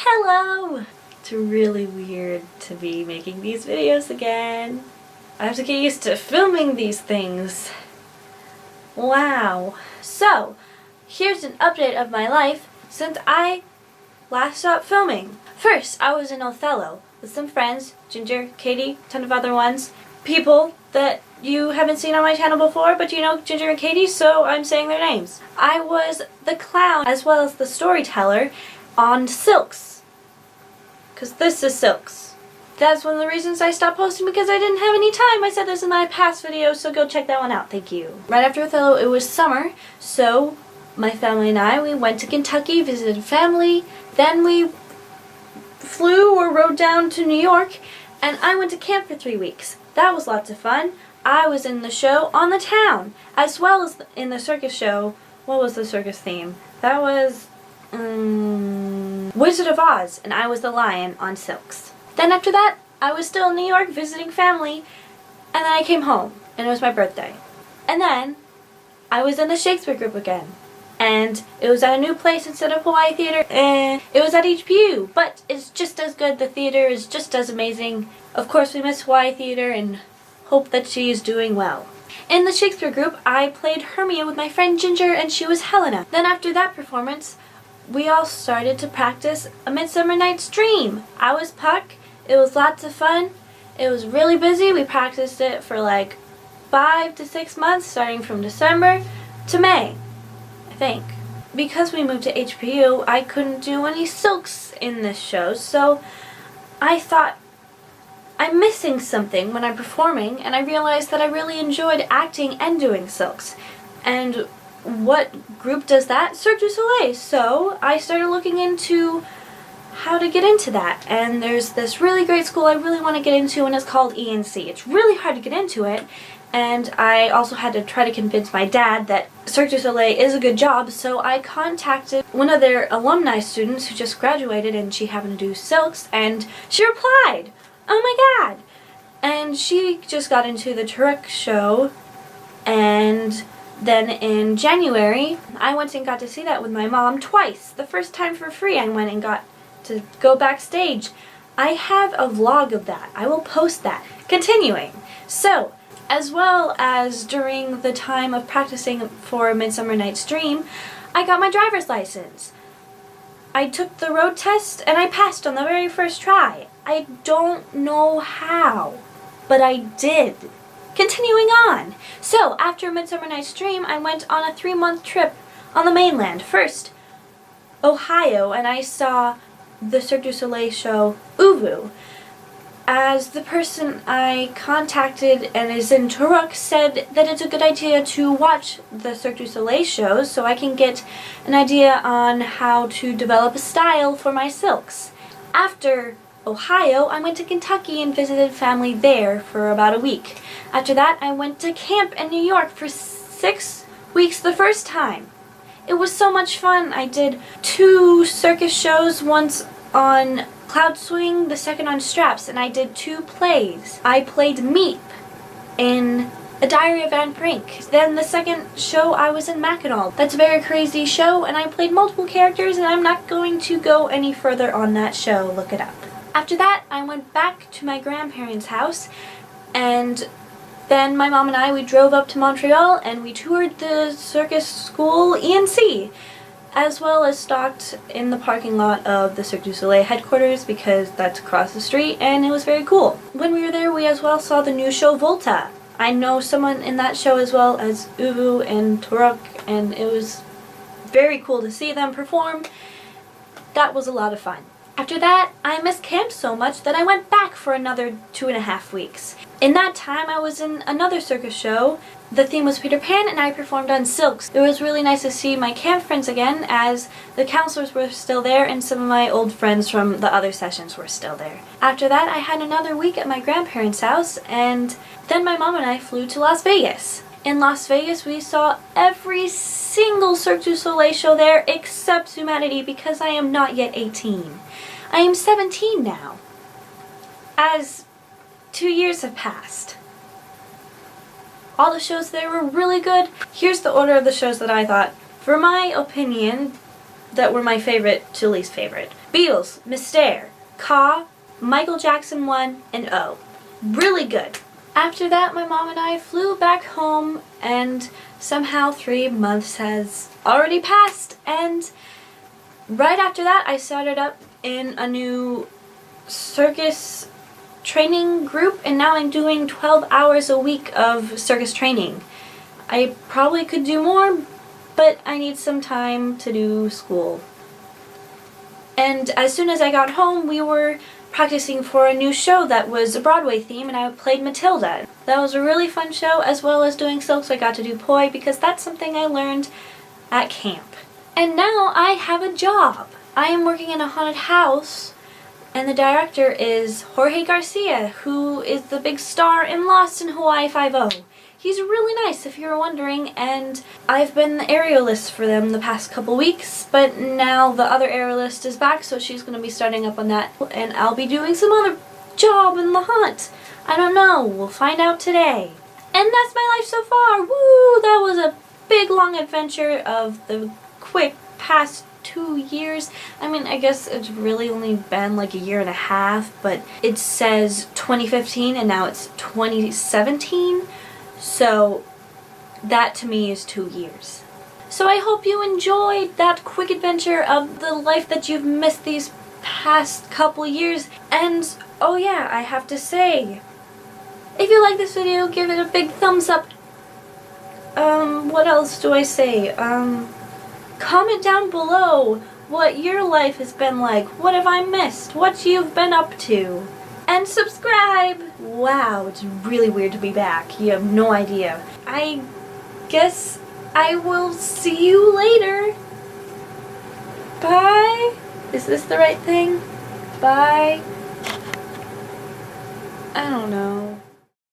Hello! It's really weird to be making these videos again. I have to get used to filming these things. Wow. So, here's an update of my life since I last stopped filming. First, I was in Othello with some friends, Ginger, Katie, a ton of other ones, people that you haven't seen on my channel before, but you know Ginger and Katie, so I'm saying their names. I was the clown as well as the storyteller on Silks, because this is Silks. That's one of the reasons I stopped posting, because I didn't have any time. I said this in my past video, so go check that one out. Thank you. Right after Othello, it was summer, so my family and I, we went to Kentucky, visited family, then we flew or rode down to New York, and I went to camp for 3 weeks. That was lots of fun. I was in the show On the Town, as well as in the circus show. What was the circus theme? That was Wizard of Oz, and I was the lion on Silks. Then after that, I was still in New York visiting family, and then I came home, and it was my birthday. And then I was in the Shakespeare group again, and it was at a new place instead of Hawaii Theater, and it was at HPU, but it's just as good. The theater is just as amazing. Of course, we miss Hawaii Theater and hope that she is doing well. In the Shakespeare group, I played Hermia with my friend Ginger, and she was Helena. Then after that performance, we all started to practice A Midsummer Night's Dream. I was Puck. It was lots of fun. It was really busy. We practiced it for like 5 to 6 months, starting from December to May, I think. Because we moved to HPU, I couldn't do any Silks in this show, so I thought, I'm missing something when I'm performing, and I realized that I really enjoyed acting and doing Silks. And what group does that? Cirque du Soleil. So I started looking into how to get into that, and there's this really great school I really want to get into, and it's called ENC. It's really hard to get into it, and I also had to try to convince my dad that Cirque du Soleil is a good job, so I contacted one of their alumni students who just graduated, and she happened to do Silks, and she replied, "Oh my god!" And she just got into the Turek show, and then in January, I went and got to see that with my mom twice. The first time for free, I went and got to go backstage. I have a vlog of that. I will post that. Continuing. So, as well as during the time of practicing for A Midsummer Night's Dream, I got my driver's license. I took the road test and I passed on the very first try. I don't know how, but I did. Continuing on. So, after Midsummer Night's Dream, I went on a 3-month trip on the mainland. First, Ohio, and I saw the Cirque du Soleil show Uvu. As the person I contacted and is in Turek said that it's a good idea to watch the Cirque du Soleil shows so I can get an idea on how to develop a style for my Silks. After Ohio, I went to Kentucky and visited family there for about a week. After that, I went to camp in New York for 6 weeks the first time. It was so much fun. I did 2 circus shows, once on Cloud Swing, the second on Straps, and I did 2 plays. I played Meep in A Diary of Anne Frank. Then the second show I was in Mackinac. That's a very crazy show, and I played multiple characters, and I'm not going to go any further on that show. Look it up. After that, I went back to my grandparents' house, and then my mom and I, we drove up to Montreal, and we toured the circus school ENC, as well as stopped in the parking lot of the Cirque du Soleil headquarters, because that's across the street, and it was very cool. When we were there, we as well saw the new show Volta. I know someone in that show as well as Uvu and Turek, and it was very cool to see them perform. That was a lot of fun. After that, I missed camp so much that I went back for another 2.5 weeks. In that time, I was in another circus show. The theme was Peter Pan, and I performed on Silks. It was really nice to see my camp friends again, as the counselors were still there and some of my old friends from the other sessions were still there. After that, I had another week at my grandparents' house, and then my mom and I flew to Las Vegas. In Las Vegas, we saw every single Cirque du Soleil show there except Humanity, because I am not yet 18. I am 17 now, as 2 years have passed. All the shows there were really good. Here's the order of the shows that I thought, for my opinion, that were my favorite to least favorite. Beatles, Mystère, Ka, Michael Jackson 1, and O. Really good. After that, my mom and I flew back home, and somehow 3 months has already passed, and right after that I started up in a new circus training group, and now I'm doing 12 hours a week of circus training. I probably could do more, but I need some time to do school. And as soon as I got home, we were practicing for a new show that was a Broadway theme, and I played Matilda. That was a really fun show, as well as doing silk, so I got to do poi because that's something I learned at camp. And now I have a job. I am working in a haunted house, and the director is Jorge Garcia, who is the big star in Lost in Hawaii Five-0. He's really nice, if you're wondering, and I've been the aerialist for them the past couple weeks, but now the other aerialist is back, so she's going to be starting up on that, and I'll be doing some other job in the haunt. I don't know, we'll find out today. And that's my life so far. Woo! That was a big long adventure of the quick past 2 years. I mean, I guess it's really only been like a year and a half, but it says 2015 and now it's 2017. So that to me is 2 years. So I hope you enjoyed that quick adventure of the life that you've missed these past couple years. And oh yeah, I have to say, if you like this video, give it a big thumbs up. What else do I say? Comment down below what your life has been like, what have I missed, what you've been up to. And subscribe! Wow, it's really weird to be back. You have no idea. I guess I will see you later. Bye? Is this the right thing? Bye? I don't know.